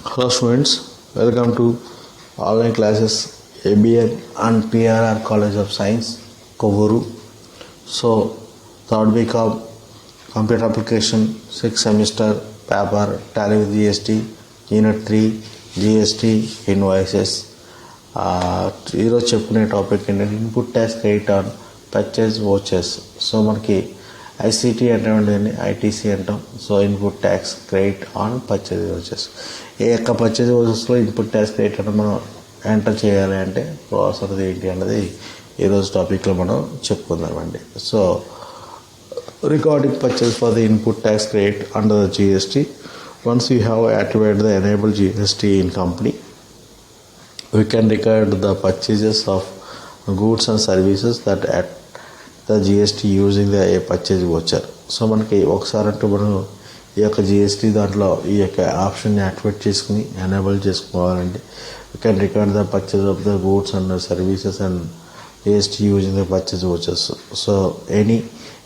Hello students, welcome to online classes ABN and PRR College of Science, Kovuru. So, third week of computer application, 6th semester paper, Tally with GST, Unit 3, GST, invoices. ఈరోజు చెప్పుకునే topic ఏంటంటే input tax credit on purchase vouchers. So మనకి ICT అంటే ఉండేది, ITC అంటాం. So input tax credit on purchase vouchers. ఏ యొక్క purchase వోచర్స్లో ఇన్పుట్ ట్యాక్స్ క్రెడిట్ అంటే మనం ఎంటర్ చేయాలి అంటే ప్రాసెస్ ఏంటి అన్నది ఈరోజు టాపిక్లో మనం చెప్పుకుందామండి. So recording purchase for the input tax credit under the GST. Once you have activated the enable GST in company, we can record the purchases of goods and services that at the GST using the purchase voucher. So మనకి ఒకసారి అంటూ మనం ఈ యొక్క GST దాంట్లో ఈ యొక్క ఆప్షన్ని యాక్టివేట్ చేసుకుని ఎనేబుల్ చేసుకోవాలండి. we can record the purchase of the goods and services and GST using the purchase vouchers. So any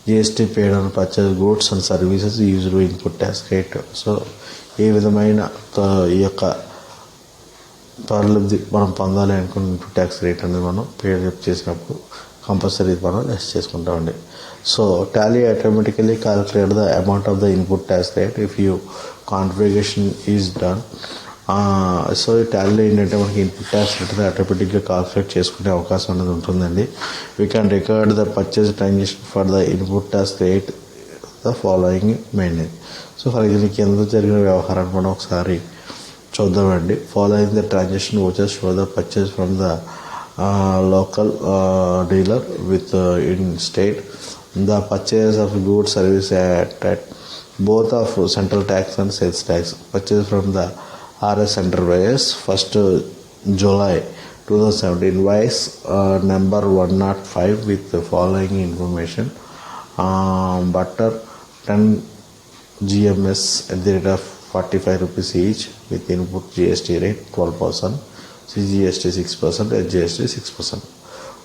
GST paid on purchase goods and services used to input tax rate. So ఏ విధమైన ఈ యొక్క పర్లబ్ది మనం పొందాలి అనుకున్న input tax rate అనేది మనం పేడ్ చేసినప్పుడు కంపల్సరీ మనం లెస్ చేసుకుంటామండి. So Tally automatically calculate the amount of the input tax rate if you configuration is done. So ఈ టాలీలో ఏంటంటే మనకి ఇన్పుట్ ట్యాక్స్ రేట్ ఆటోమేటిక్గా కాల్కులేట్ చేసుకునే అవకాశం అనేది ఉంటుందండి. We can record the purchase transaction for the input tax rate the following maintain. So for example కింద జరిగిన వ్యవహారాన్ని మనం ఒకసారి చూద్దామండి. Following the transaction vouchers show the purchase from the local dealer with in state the purchase of good service at both of central tax and sales tax. Purchase from the RS Enterprises 1st July 2017. Invoice number 105 with the following information. Butter 10 GMS at the rate of 45 rupees each with input GST rate 12%, CGST 6%, SGST 6%.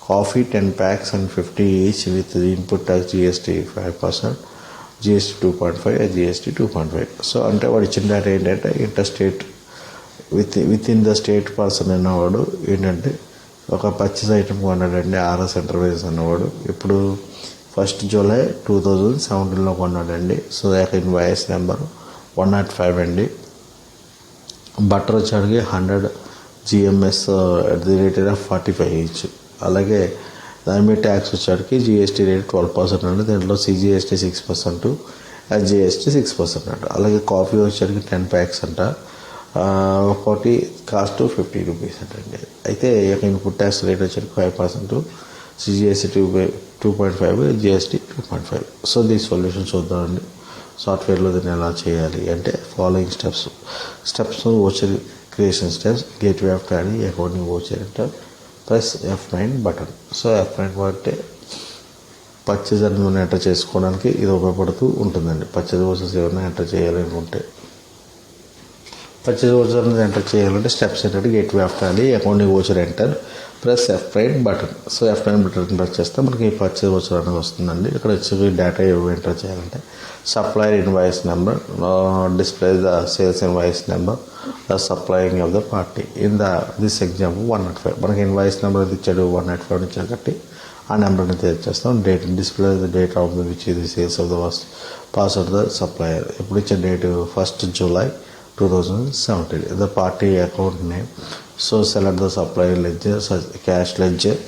Coffee 10 packs and 50 each with the input tax GST 5%, GST 2.5, SGST 2.5. So అంటే వాడు ఇచ్చిన data ఏంటంటే inter state with in the state person అన్నవాడు ఏంటంటే ఒక purchase item కొన్నాడండి. RS enterprises అన్నవాడు ఇప్పుడు 1st July 2017లో కొన్నాడండి. సో ఇన్వాయిస్ నెంబర్ 105 అండి. బటర్ వచ్చాడికి 100 GMS at the rate of 45 each. అలాగే దాని మీద ట్యాక్స్ వచ్చాడికి GST రేట్ 12% అండి. దీంట్లో CGST 6%, SGST 6% అంట. అలాగే కాఫీ వచ్చాడికి 10 packs అంట. ఒకటి కాస్ట్ 50 రూపీస్ అంటండి. అయితే ఇన్పుట్ ట్యాక్స్ రేట్ వచ్చాడికి 5%, CGST 2.5, GST 2.5. సో దీని సొల్యూషన్ చూద్దామండి. సాఫ్ట్వేర్లో దీన్ని ఎలా చేయాలి అంటే following steps voucher creation steps, gateway of Tally, accounting voucher enter, plus F9 button. So F9 బట్టే పర్చేజ్ అని మనం ఎంటర్ చేసుకోవడానికి ఇది ఉపయోగపడుతూ ఉంటుందండి. పర్చేజ్ వోచర్స్ ఏమైనా ఎంటర్ చేయాలనుకుంటే పర్చేజ్ వోచర్ అనేది ఎంటర్ చేయాలంటే స్టెప్స్ ఏంటంటే gateway of Tally, accounting voucher enter, plus F9 button. So F9 button press చేస్తే మనకి పర్చేజ్ వోచర్ అనేది వస్తుందండి. ఇక్కడ వచ్చి డేటా ఏమి ఎంటర్ చేయాలంటే supplier invoice number, display the sales invoice number, the supplying of the party. In this example 105 మనకి invoice number అది ఇచ్చాడు, 105 ఇచ్చాడు కాబట్టి ఆ నెంబర్ని చేస్తాం. Date display the date of the which ఇది sales of the pass of the supplier. ఇప్పుడు ఇచ్చే date 1st July 2017. The party account name. So select the supplier ledger, cash ledger.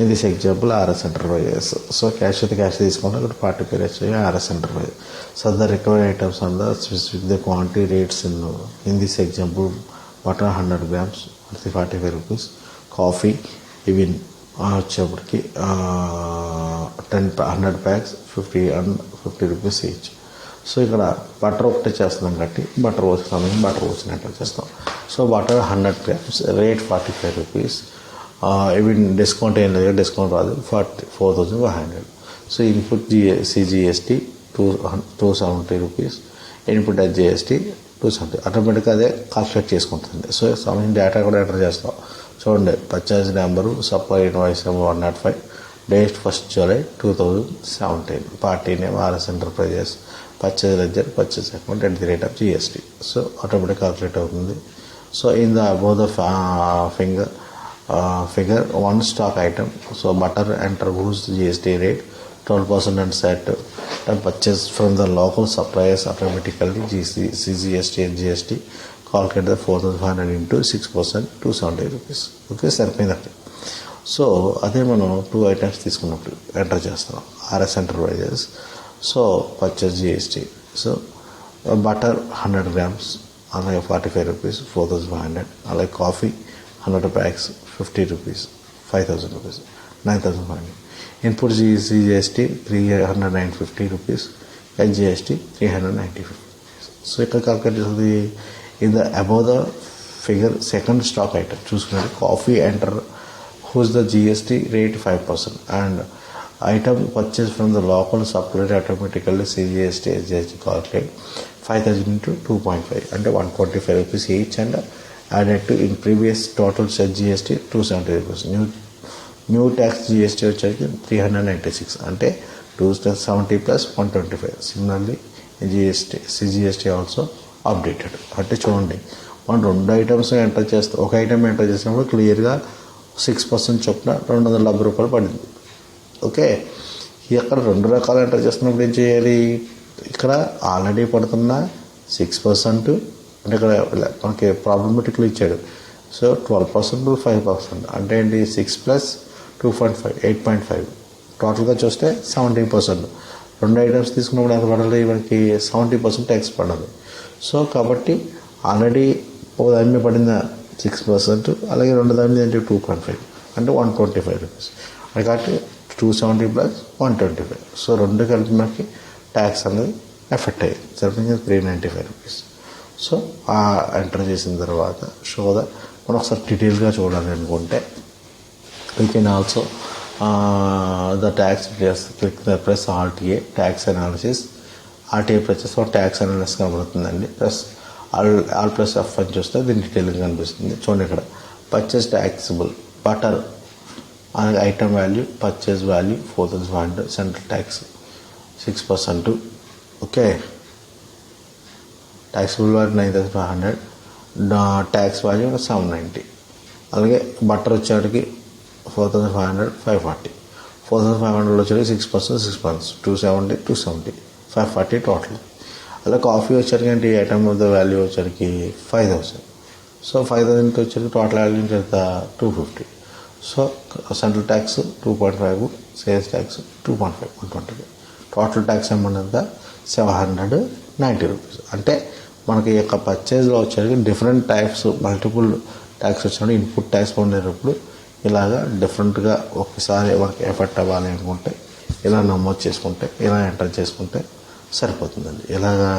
In this example RS enterprises. So cash అయితే cash తీసుకుంటే అక్కడ party పేరు వచ్చి RS enterprises. So the recovered items on the specific the quantity rates in this example butter 100 grams 45 rupees. Coffee ఇవి వచ్చేప్పటికి 100 packs 50 rupees each. So ఇక్కడ butter ఒకటే చేస్తున్నాం కాబట్టి బటర్ వచ్చిన ఎంటర్ చేస్తాం. So butter 100 grams rate 45 rupees. ఇవి discount ఏం లేదు, డిస్కౌంట్ రాదు, 4,500. So input CGST 270 rupees, input SGST 270. ఆటోమేటిక్గా అదే కాల్కులేట్ చేసుకుంటుంది. సో సంబంధించిన డేటా కూడా ఎంటర్ చేస్తాం. చూడండి purchase number, supply invoice number 105, date 1st July 2017, party name RS enterprises, purchase ledger, purchase account at the rate of GST. So automatic calculate అవుతుంది. So in the above the figure one stock item, so butter enter whose GST rate 12% and set and purchase from the local suppliers automatically CGST and GST calculate the 4,500 into 6% 270 rupees. Okay, సరిపోయిందండి. So అదే మనం 2 items తీసుకున్నప్పుడు enter చేస్తాం. RS enterprises, so purchase GST, so butter 100 grams అలాగే 45 rupees 4,500, అలాగే coffee 100 packs 50 rupees 5,000 rupees 9,500. Input GST 350 rupees and GST 390 rupees. So ఇక్కడ calculate చేస్తుంది in the above the figure second stock item చూసుకున్నది coffee enter whose the GST rate 5% and item purchased from the local supplier automatically CGST SGST calculate 5,000 into 2.5 అంటే 125 rupees each and added to in previous total set GST 270 rupees. New tax GST వచ్చేసి 396 అంటే 270 plus 125. Similarly CGST also updated. అంటే చూడండి, మనం 2 items enter చేస్తాం. ఒక item enter చేసినప్పుడు క్లియర్గా 6% చొప్పున 270 రూపాయలు పడింది. ఓకే, ఇక్కడ 2 రకాలు ఎంటర్ చేస్తున్నప్పుడు ఏం చేయాలి? ఇక్కడ ఆల్రెడీ పడుతున్న 6% అంటే ఇక్కడ మనకి ప్రాబ్లమెటిక్లో ఇచ్చాడు. సో 12% 5% అంటే ఏంటి? 6 plus 2.5 8.5 టోటల్గా చూస్తే 17%. 2 ఐటమ్స్ తీసుకున్నప్పుడు ఎంత పడాలి? మనకి 70% ట్యాక్స్ పడాలి. సో కాబట్టి ఆల్రెడీ ఒక దాని మీద పడిన 6%, అలాగే 2 దాని మీద అంటే 2.5 అంటే 125 రూపీస్. అది కాబట్టి 270 plus 125. సో 2 కలిపి మనకి ట్యాక్స్ అనేది ఎఫెక్ట్ అయ్యింది. సరిపోయింది 395 రూపీస్. సో ఆ ఎంటర్ చేసిన తర్వాత మనం ఒకసారి డీటెయిల్గా చూడాలి అనుకుంటే we can also the tax details, click the press RTA tax analysis. RTA press tax analysis కనబడుతుందండి. ప్లస్ ఆల్ ప్లస్ ఎఫ్ అని చూస్తే దీని డీటెయిల్గా కనిపిస్తుంది. చూడండి, ఇక్కడ పర్చేస్ ట్యాక్సిబుల్ బటర్ అలాగే item value purchase value 4,500 central tax 6%. Okay, taxable value 9,500, tax value 790. అలాగే బటర్ వచ్చేటికి 4,500 540, 4,500 వచ్చేటికి 6% 270 540 టోటల్. అలా కాఫీ వచ్చేటికి ఏంటి? ఐటమ్ ఆఫ్ ద వాల్యూ వచ్చేటికి 5,000. సో 5,000 వచ్చేటికి టోటల్ వాల్యూ ఎంత? 250. So central tax 2.5, sales tax 2.5 125. Total tax amount ఎంత? 790 రూపీస్. అంటే మనకి ఈ యొక్క పర్చేజ్లో వచ్చేటికి డిఫరెంట్ టైప్స్ మల్టిపుల్ ట్యాక్స్ వచ్చినప్పుడు ఇన్పుట్ ట్యాక్స్ ఉండేటప్పుడు ఇలాగా డిఫరెంట్గా ఒకసారి మనకి ఎఫెక్ట్ అవ్వాలి అనుకుంటే ఇలా నమోదు చేసుకుంటే, ఇలా ఎంటర్ చేసుకుంటే సరిపోతుందండి. ఇలాగా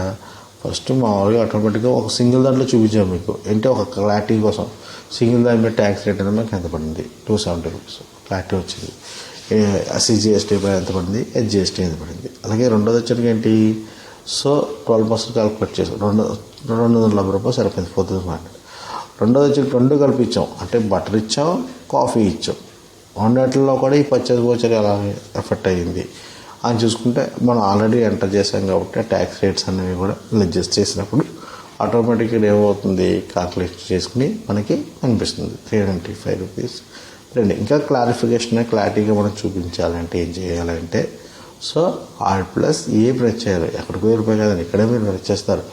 ఫస్ట్ మామూలుగా ఆటోమేటిక్గా ఒక సింగిల్ దాంట్లో చూపించాము మీకు. అంటే ఒక క్లారిటీ కోసం సింగిల్ దాని మీద ట్యాక్స్ రేట్ అనేది మనకి ఎంత పడింది? 270 రూపీస్ క్లారిటీ వచ్చింది. CGST ఎంత పడింది? SGST ఎంత పడింది? అలాగే రెండోది వచ్చేటికి ఏంటి? సో 12% క్యాల్కులేట్ చేసాం. 290 రూపాయలు సరిపోయింది 4,500. రెండోది వచ్చి 2 కలిపి ఇచ్చాం, అంటే బటర్ ఇచ్చాం, కాఫీ ఇచ్చాం. రెండిట్లో కూడా ఈ పర్చేజ్ వోచర్ ఎలా ఎఫెక్ట్ అయ్యింది అని చూసుకుంటే మనం ఆల్రెడీ ఎంటర్ చేసాం కాబట్టి ట్యాక్స్ రేట్స్ అనేవి కూడా అడ్జస్ట్ చేసినప్పుడు ఆటోమేటిక్గా ఏమవుతుంది? క్యాల్కులేట్ చేసుకుని మనకి అనిపిస్తుంది 395 రూపీస్. ఇంకా క్లారిటీగా మనం చూపించాలంటే ఏం చేయాలంటే, సో ఆల్ ప్లస్ ఏ ప్రెస్ చేయాలి. ఎక్కడికో రూపాయి కదండి, ఇక్కడే మీరు ప్రెస్ చేస్తారు.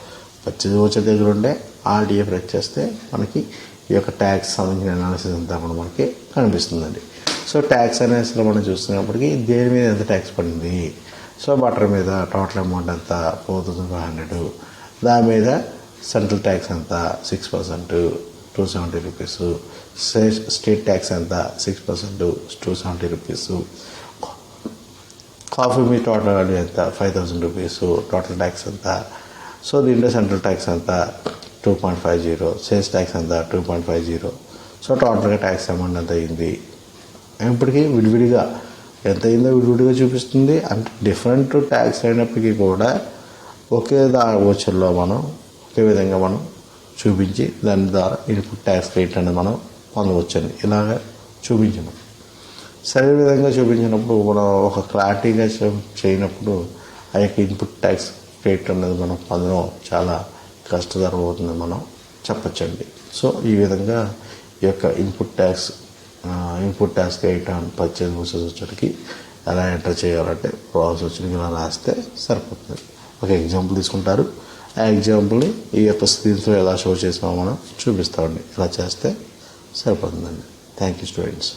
పర్చేజ్ వోచర్ దగ్గర ఉండే ఆల్ ఏ ప్రెస్ చేస్తే మనకి ఈ యొక్క ట్యాక్స్ సంబంధించిన అనాలిసిస్ అంతా కూడా మనకి కనిపిస్తుందండి. సో ట్యాక్స్ అనాలిసిస్లో మనం చూస్తున్నప్పటికీ దేని మీద ఎంత ట్యాక్స్ పడింది? సో బటర్ మీద టోటల్ అమౌంట్ ఎంత? 4,500. దాని మీద సెంట్రల్ ట్యాక్స్ ఎంత? 6% 270 రూపీస్. స్టేట్ ట్యాక్స్ ఎంత? 6% 270 రూపీస్. కాఫీ మీద టోటల్ వాల్యూ ఎంత? 5,000 రూపీస్. టోటల్ ట్యాక్స్ ఎంత? సో దీంట్లో సెంట్రల్ ట్యాక్స్ ఎంత? 2.50. సేల్స్ ట్యాక్స్ ఎంత? 2.50. సో టోటల్గా ట్యాక్స్ అమౌంట్ ఎంత అయింది? ఇప్పటికీ విడివిడిగా ఎంత అయిందో విడివిడిగా చూపిస్తుంది. అంటే డిఫరెంట్ ట్యాక్స్ అయినప్పటికీ కూడా ఒకే వోచర్లో మనం ఒకే విధంగా మనం చూపించి దాని ద్వారా ఇన్పుట్ ట్యాక్స్ రేట్ అనేది మనం పొందవచ్చండి. ఇలాగ చూపించాము. సరైన విధంగా చూపించినప్పుడు మనం ఒక క్లారిటీగా చేయనప్పుడు ఆ యొక్క ఇన్పుట్ ట్యాక్స్ రేట్ అనేది మనం పొందడం చాలా కష్టతరం అవుతుంది. మనం చెప్పచ్చండి. సో ఈ విధంగా ఈ యొక్క input tax rate on purchase versus వచ్చేటికి ఎలా ఎంటర్ చేయాలంటే ప్రాసెస్ వచ్చి ఇలా రాస్తే సరిపోతుంది. ఒక ఎగ్జాంపుల్ తీసుకుంటారు. ఆ ఎగ్జాంపుల్ని ఈ యొక్క స్క్రీన్స్లో ఎలా షో చేసామో మనం చూపిస్తామండి. ఇలా చేస్తే సరిపోతుందండి. Thank you students.